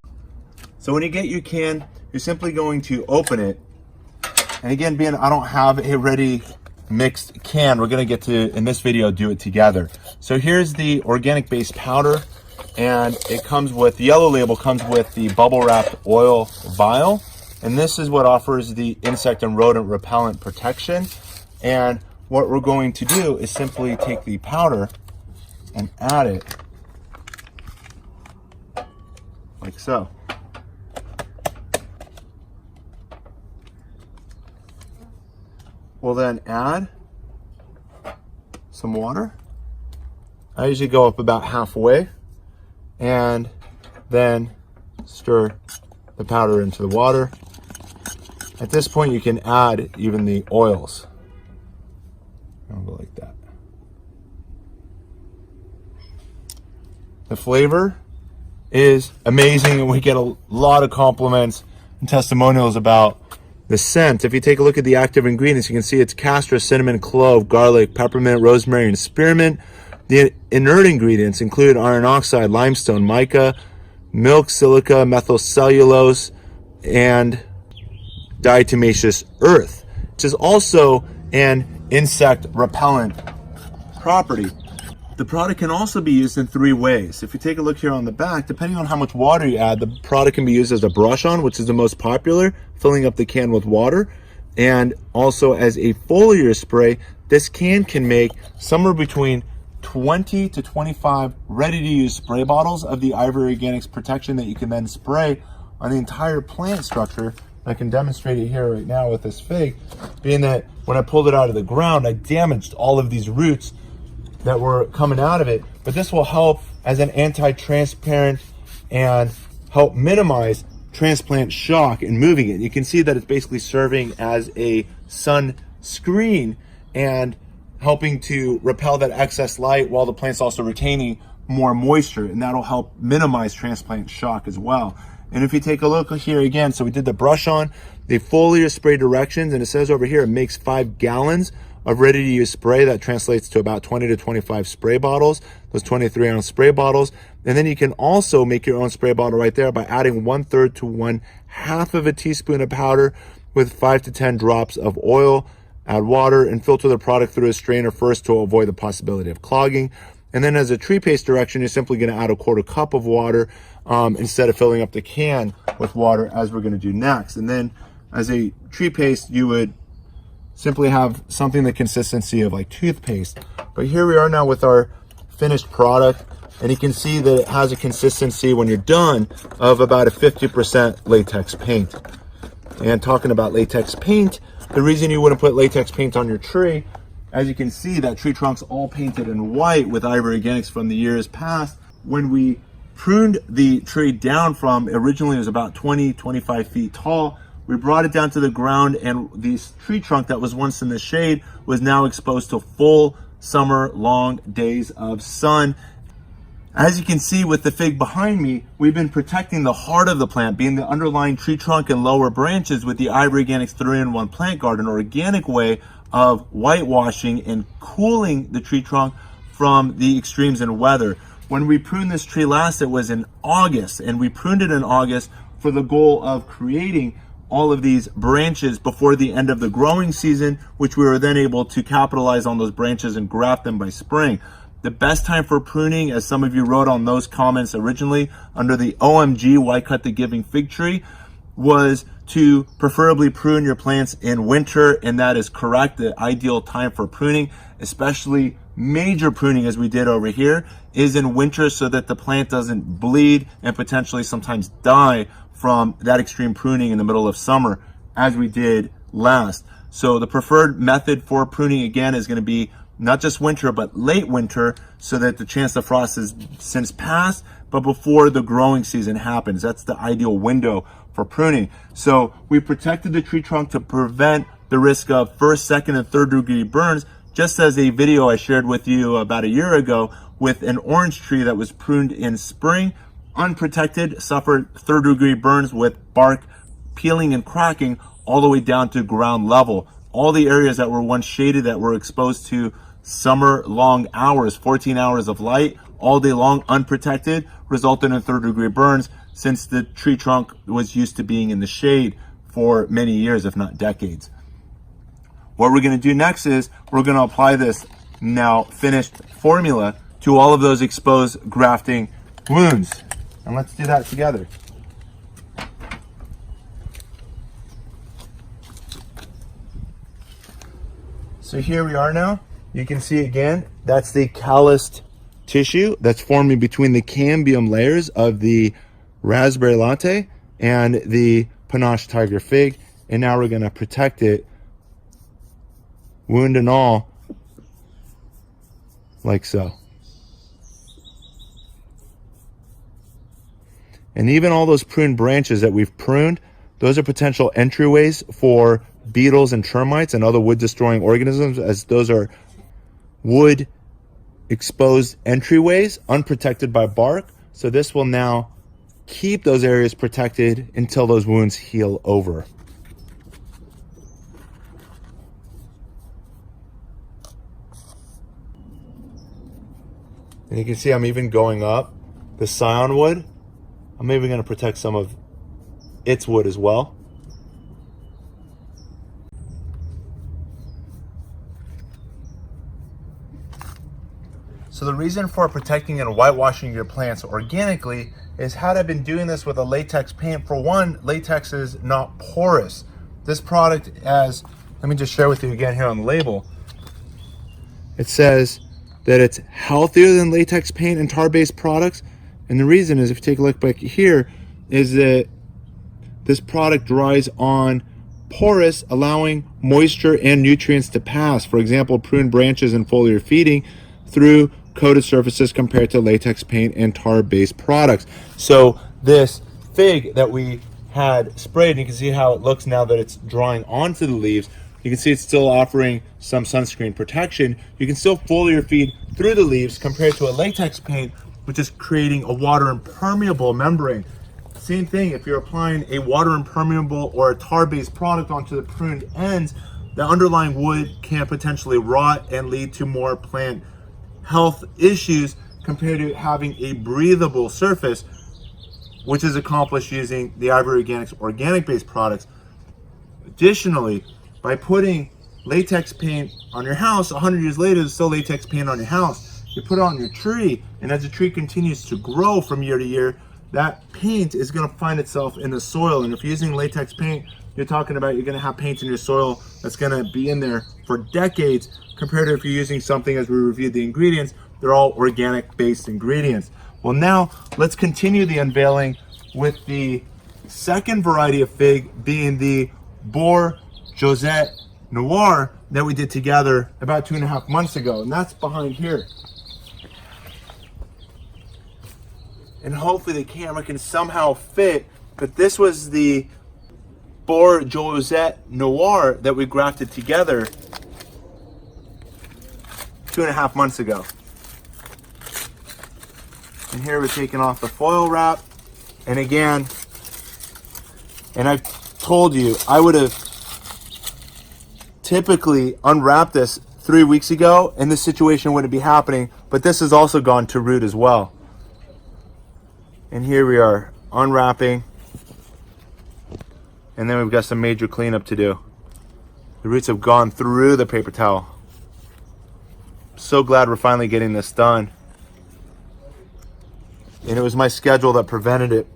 So when you get your can, you're simply going to open it. And again, being I don't have a ready mixed can, we're going to get to, in this video, do it together. So here's the organic based powder, and it comes with, the yellow label comes with the bubble wrapped oil vial, and this is what offers the insect and rodent repellent protection. And what we're going to do is simply take the powder and add it like so. We'll then add some water. I usually go up about halfway and then stir the powder into the water. At this point, you can add even the oils. I'll go like that. The flavor is amazing, and we get a lot of compliments and testimonials about the scent. If you take a look at the active ingredients, you can see it's castor, cinnamon, clove, garlic, peppermint, rosemary, and spearmint. The inert ingredients include iron oxide, limestone, mica, milk, silica, methyl cellulose, and diatomaceous earth, which is also an insect repellent property. The product can also be used in 3 ways. If you take a look here on the back, depending on how much water you add, the product can be used as a brush on, which is the most popular, filling up the can with water, and also as a foliar spray. This can make somewhere between 20 to 25 ready-to-use spray bottles of the Ivory Organics protection that you can then spray on the entire plant structure. I can demonstrate it here right now with this fig, being that when I pulled it out of the ground, I damaged all of these roots that were coming out of it, but this will help as an anti-transparent and help minimize transplant shock in moving it. You can see that it's basically serving as a sun screen and helping to repel that excess light while the plant's also retaining more moisture, and that'll help minimize transplant shock as well. And if you take a look here again, so we did the brush on the foliar spray directions, and it says over here it makes 5 gallons of ready to use spray. That translates to about 20 to 25 spray bottles, those 23-ounce spray bottles. And then you can also make your own spray bottle right there by adding 1/3 to 1/2 of a teaspoon of powder with 5 to 10 drops of oil. Add water and filter the product through a strainer first to avoid the possibility of clogging. And then as a tree paste direction, you're simply going to add a 1/4 cup of water instead of filling up the can with water, as we're going to do next. And then as a tree paste, you would simply have something the consistency of like toothpaste. But here we are now with our finished product, and you can see that it has a consistency when you're done of about a 50% latex paint. And talking about latex paint, the reason you wouldn't put latex paint on your tree, as you can see, that tree trunk's all painted in white with ivory organics from the years past. When we pruned the tree down from, originally it was about 20-25 feet tall, we brought it down to the ground, and this tree trunk that was once in the shade was now exposed to full summer long days of sun. As you can see with the fig behind me, we've been protecting the heart of the plant, being the underlying tree trunk and lower branches, with the Ivory Organics 3-in-1 Plant Guard, an organic way of whitewashing and cooling the tree trunk from the extremes in weather. When we pruned this tree last, it was in August, and we pruned it in August for the goal of creating all of these branches before the end of the growing season, which we were then able to capitalize on those branches and graft them by spring. The best time for pruning, as some of you wrote on those comments originally under the OMG Why Cut the Giving Fig Tree, was to preferably prune your plants in winter, and that is correct. The ideal time for pruning, especially major pruning as we did over here, is in winter, so that the plant doesn't bleed and potentially sometimes die from that extreme pruning in the middle of summer, as we did last. So the preferred method for pruning, again, is going to be not just winter, but late winter, so that the chance of frost has since passed, but before the growing season happens. That's the ideal window for pruning. So we protected the tree trunk to prevent the risk of first, second, and third degree burns, just as a video I shared with you about a year ago with an orange tree that was pruned in spring, unprotected, suffered third degree burns with bark peeling and cracking all the way down to ground level. All the areas that were once shaded, that were exposed to summer long hours, 14 hours of light all day long, unprotected, resulted in third degree burns, since the tree trunk was used to being in the shade for many years, if not decades. What we're going to do next is we're going to apply this now finished formula to all of those exposed grafting wounds. And let's do that together. So here we are now. You can see again, that's the calloused tissue that's forming between the cambium layers of the raspberry latte and the Panache Tiger Fig. And now we're going to protect it, wound and all, like so. And even all those pruned branches that we've pruned, those are potential entryways for beetles and termites and other wood destroying organisms, as those are wood exposed entryways unprotected by bark. So this will now keep those areas protected until those wounds heal over. And you can see I'm even going up the scion wood. I'm even going to protect some of its wood as well. So the reason for protecting and whitewashing your plants organically is, had I been doing this with a latex paint, for one, latex is not porous. This product, as, let me just share with you again here on the label, it says that it's healthier than latex paint and tar-based products. And the reason is, if you take a look back here, is that this product dries on porous, allowing moisture and nutrients to pass. For example, pruned branches and foliar feeding through coated surfaces compared to latex paint and tar-based products. So this fig that we had sprayed, and you can see how it looks now that it's drying onto the leaves. You can see it's still offering some sunscreen protection. You can still foliar feed through the leaves compared to a latex paint, which is creating a water impermeable membrane. Same thing, if you're applying a water impermeable or a tar-based product onto the pruned ends, the underlying wood can potentially rot and lead to more plant health issues compared to having a breathable surface, which is accomplished using the Ivory Organics organic-based products. Additionally, by putting latex paint on your house, 100 years later, there's still latex paint on your house. You put it on your tree, and as the tree continues to grow from year to year, that paint is going to find itself in the soil. And if you're using latex paint, you're talking about you're going to have paint in your soil that's going to be in there for decades, compared to if you're using something, as we reviewed the ingredients, they're all organic based ingredients. Well, now let's continue the unveiling with the second variety of fig, being the Bour Jasotte Noir that we did together about 2.5 months ago, and that's behind here. And hopefully the camera can somehow fit, but this was the Bour Jasotte Noir that we grafted together 2.5 months ago. And here we're taking off the foil wrap. And again, and I've told you, I would have typically unwrapped this 3 weeks ago and this situation wouldn't be happening, but this has also gone to root as well. And here we are unwrapping, and then we've got some major cleanup to do. The roots have gone through the paper towel. So glad we're finally getting this done. And it was my schedule that prevented it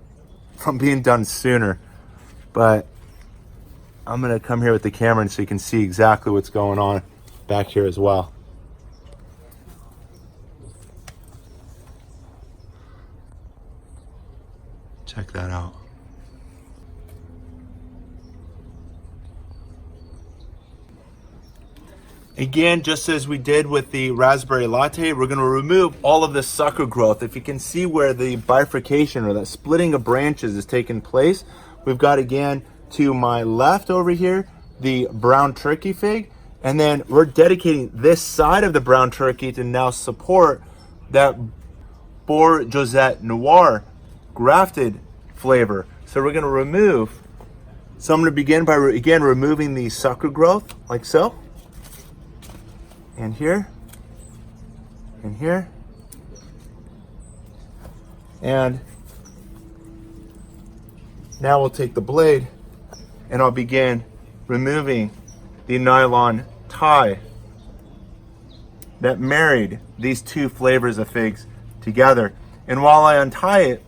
from being done sooner. But I'm gonna come here with the camera so you can see exactly what's going on back here as well. Check that out. Again, just as we did with the raspberry latte, we're going to remove all of the sucker growth. If you can see where the bifurcation or that splitting of branches is taking place, we've got, again, to my left over here, the brown turkey fig, and then we're dedicating this side of the brown turkey to now support that Bour Jasotte Noir grafted flavor. So we're going to remove, so I'm going to begin by, again, removing the sucker growth, like so. And here, and here, and now we'll take the blade and I'll begin removing the nylon tie that married these two flavors of figs together. And while I untie it,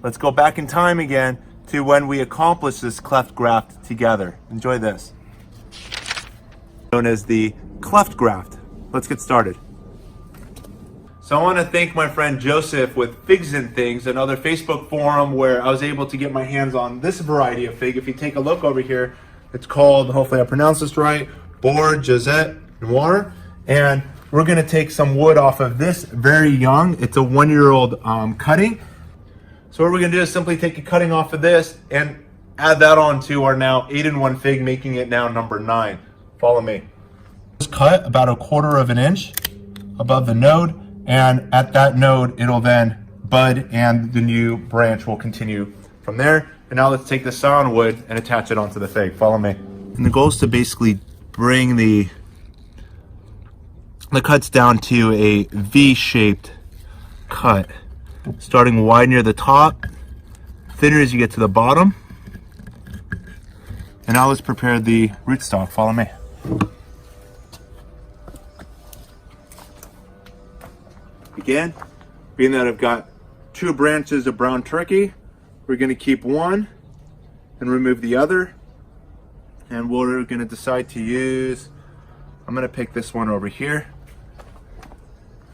let's go back in time again to when we accomplished this cleft graft together. Enjoy this. Known as the cleft graft. Let's get started. So I want to thank my friend Joseph with Figs and Things, another Facebook forum where I was able to get my hands on this variety of fig. If you take a look over here, it's called, hopefully I pronounced this right, Bour Jasotte Noir. And we're going to take some wood off of this very young. It's a 1-year-old cutting. So what we're going to do is simply take a cutting off of this and add that on to our now 8-in-1 fig, making it now number 9. Follow me. Cut about 1/4 of an inch above the node, and at that node it'll then bud and the new branch will continue from there. And now let's take the sawn wood and attach it onto the fig. Follow me. And the goal is to basically bring the cuts down to a V-shaped cut, starting wide near the top, thinner as you get to the bottom. And now let's prepare the rootstock. Follow me. Again, being that I've got 2 branches of brown turkey, we're going to keep one and remove the other. And we're going to decide to use, I'm going to pick this one over here.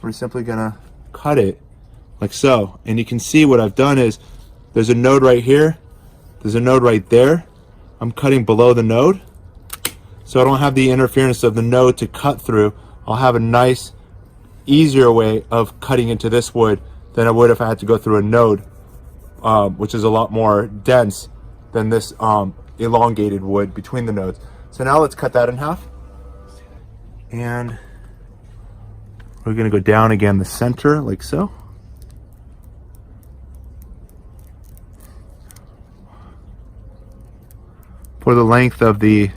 We're simply going to cut it like so. And you can see what I've done is there's a node right here. There's a node right there. I'm cutting below the node, so I don't have the interference of the node to cut through. I'll have a nice easier way of cutting into this wood than I would if I had to go through a node, which is a lot more dense than this elongated wood between the nodes. So now let's cut that in half. And we're going to go down again the center like so. For the length of the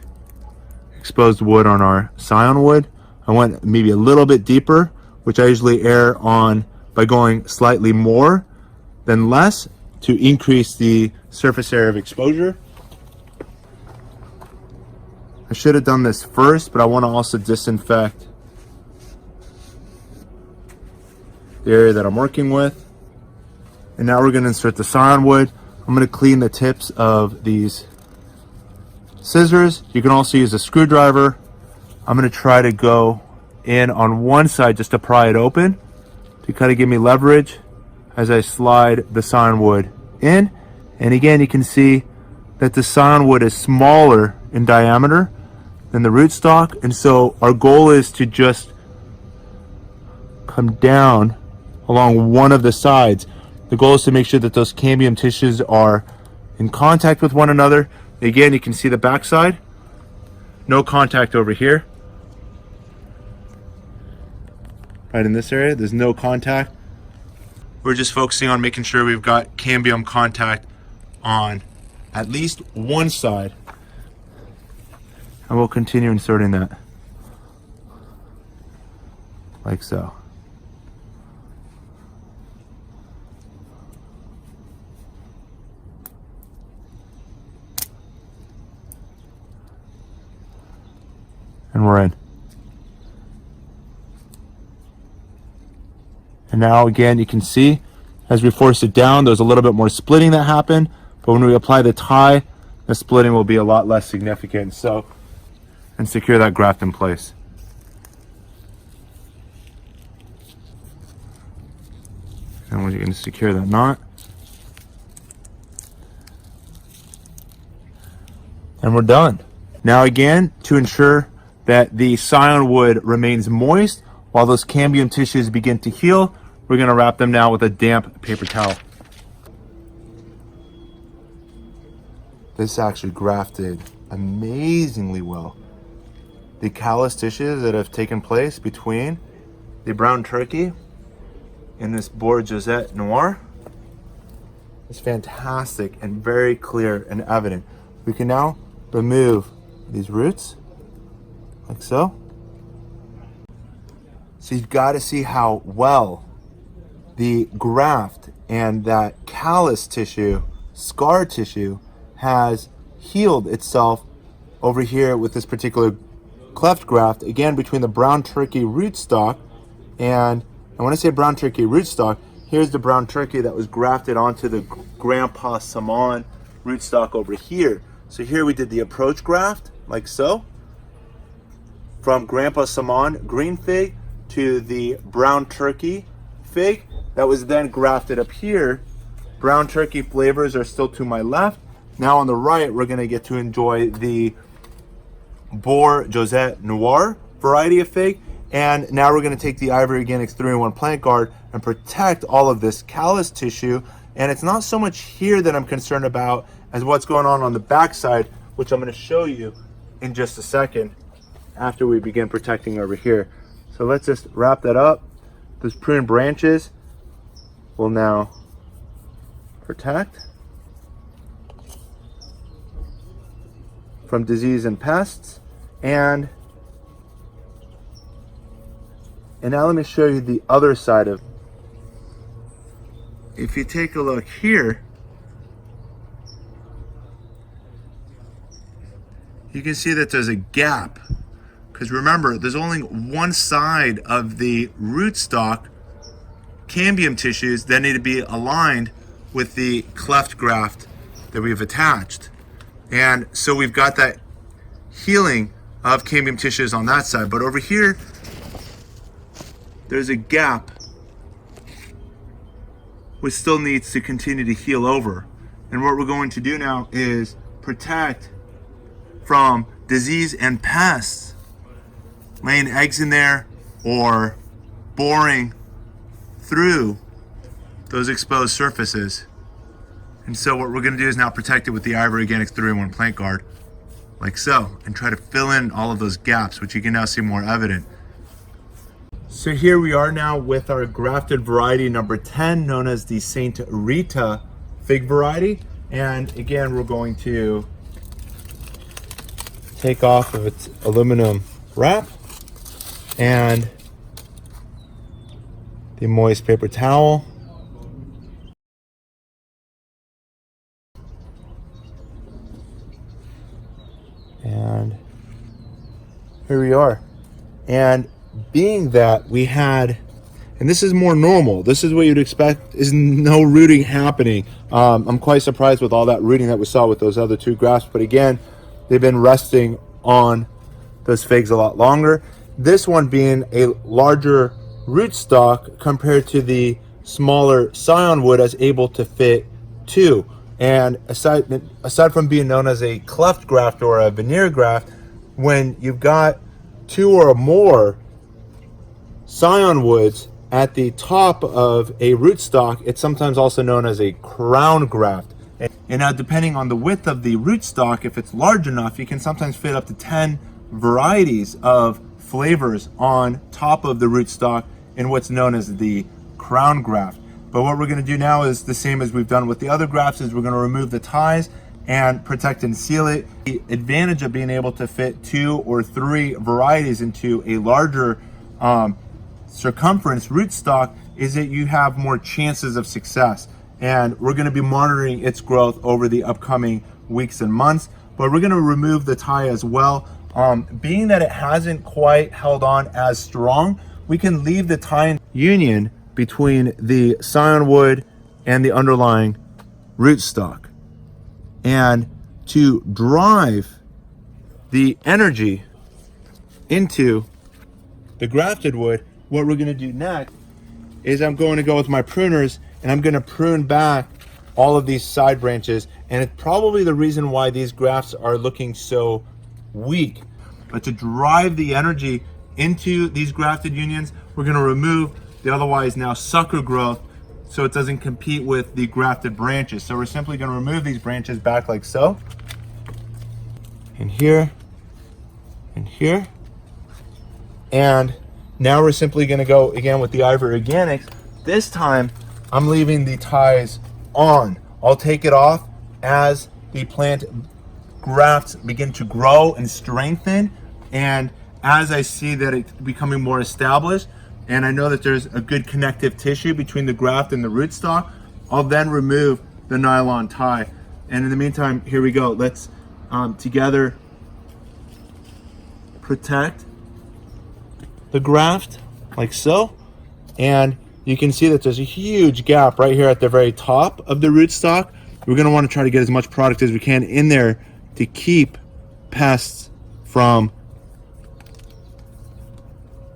exposed wood on our scion wood, I went maybe a little bit deeper, which I usually err on by going slightly more than less to increase the surface area of exposure. I should have done this first, but I want to also disinfect the area that I'm working with. And now we're going to insert the scion wood. I'm going to clean the tips of these scissors. You can also use a screwdriver. I'm going to try to go in on one side just to pry it open to kind of give me leverage as I slide the scion wood in. And again, you can see that the scion wood is smaller in diameter than the rootstock, and so our goal is to just come down along one of the sides. The goal is to make sure that those cambium tissues are in contact with one another. Again, you can see the backside, no contact over here. Right in this area, there's no contact. We're just focusing on making sure we've got cambium contact on at least one side. And we'll continue inserting that like so. And we're in. And now again, you can see as we force it down, there's a little bit more splitting that happened, but when we apply the tie, the splitting will be a lot less significant. So, and secure that graft in place. And we're going to secure that knot. And we're done. Now again, to ensure that the scion wood remains moist while those cambium tissues begin to heal, we're going to wrap them now with a damp paper towel. This actually grafted amazingly well. The callus tissues that have taken place between the brown turkey and this Bour Jasotte Noir is fantastic and very clear and evident. We can now remove these roots like so. So you've got to see how well the graft and that callus tissue, scar tissue, has healed itself over here with this particular cleft graft, again between the brown turkey rootstock. And when I say brown turkey rootstock, here's the brown turkey that was grafted onto the Grandpa Samaan rootstock over here. So here we did the approach graft like so, from Grandpa Samaan green fig to the brown turkey fig that was then grafted up here. Brown turkey flavors are still to my left. Now on the right, we're going to get to enjoy the Bour Jasotte Noir variety of fig. And now we're going to take the Ivory Organics 3-in-1 plant guard and protect all of this callus tissue. And it's not so much here that I'm concerned about as what's going on the backside, which I'm going to show you in just a second after we begin protecting over here. So let's just wrap that up. Those pruned branches will now protect from disease and pests. And now let me show you the other side of. If you take a look here, you can see that there's a gap, because remember, there's only one side of the rootstock cambium tissues that need to be aligned with the cleft graft that we've attached. And so we've got that healing of cambium tissues on that side, but over here there's a gap which still needs to continue to heal over. And what we're going to do now is protect from disease and pests laying eggs in there or boring through those exposed surfaces. And so what we're gonna do is now protect it with the Ivory Organics 3-in-1 plant guard, like so, and try to fill in all of those gaps, which you can now see more evident. So here we are now with our grafted variety number 10, known as the Saint Rita Fig variety. And again, we're going to take off of its aluminum wrap and the moist paper towel. And here we are. And being that we had, and this is more normal, this is what you'd expect, is no rooting happening. I'm quite surprised with all that rooting that we saw with those other two grafts, but again, they've been resting on those figs a lot longer. This one being a larger rootstock compared to the smaller scion wood, as able to fit two. And aside from being known as a cleft graft or a veneer graft, when you've got two or more scion woods at the top of a rootstock, it's sometimes also known as a crown graft. And now, depending on the width of the rootstock, if it's large enough, you can sometimes fit up to 10 varieties of flavors on top of the rootstock in what's known as the crown graft. But what we're going to do now is the same as we've done with the other grafts, is we're going to remove the ties and protect and seal it. The advantage of being able to fit 2 or 3 varieties into a larger circumference rootstock is that you have more chances of success. And we're going to be monitoring its growth over the upcoming weeks and months, but we're going to remove the tie as well. Being that it hasn't quite held on as strong, we can leave the tie union between the scion wood and the underlying rootstock. And to drive the energy into the grafted wood, what we're going to do next is I'm going to go with my pruners and I'm going to prune back all of these side branches. And it's probably the reason why these grafts are looking so weak. But to drive the energy into these grafted unions, we're going to remove the otherwise now sucker growth so it doesn't compete with the grafted branches. So we're simply going to remove these branches back like so. And here, and here. And now we're simply going to go again with the Ivory Organics. This time I'm leaving the ties on. I'll take it off as the plant grafts begin to grow and strengthen, and as I see that it's becoming more established and I know that there's a good connective tissue between the graft and the rootstock, I'll then remove the nylon tie. And in the meantime, here we go. Let's together protect the graft like so. And you can see that there's a huge gap right here at the very top of the rootstock. We're going to want to try to get as much product as we can in there to keep pests from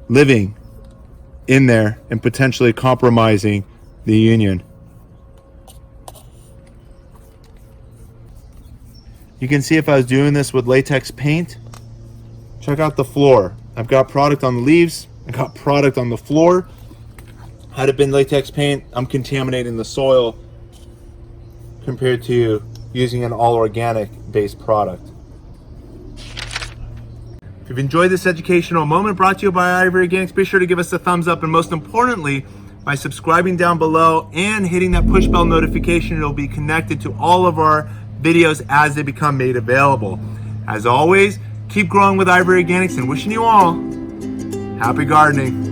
living in there and potentially compromising the union. You can see if I was doing this with latex paint, check out the floor. I've got product on the leaves, I got product on the floor. Had it been latex paint, I'm contaminating the soil compared to using an all organic based product. If you've enjoyed this educational moment brought to you by Ivory Organics, be sure to give us a thumbs up, and most importantly, by subscribing down below and hitting that push bell notification, it'll be connected to all of our videos as they become made available. As always, keep growing with Ivory Organics, and wishing you all happy gardening.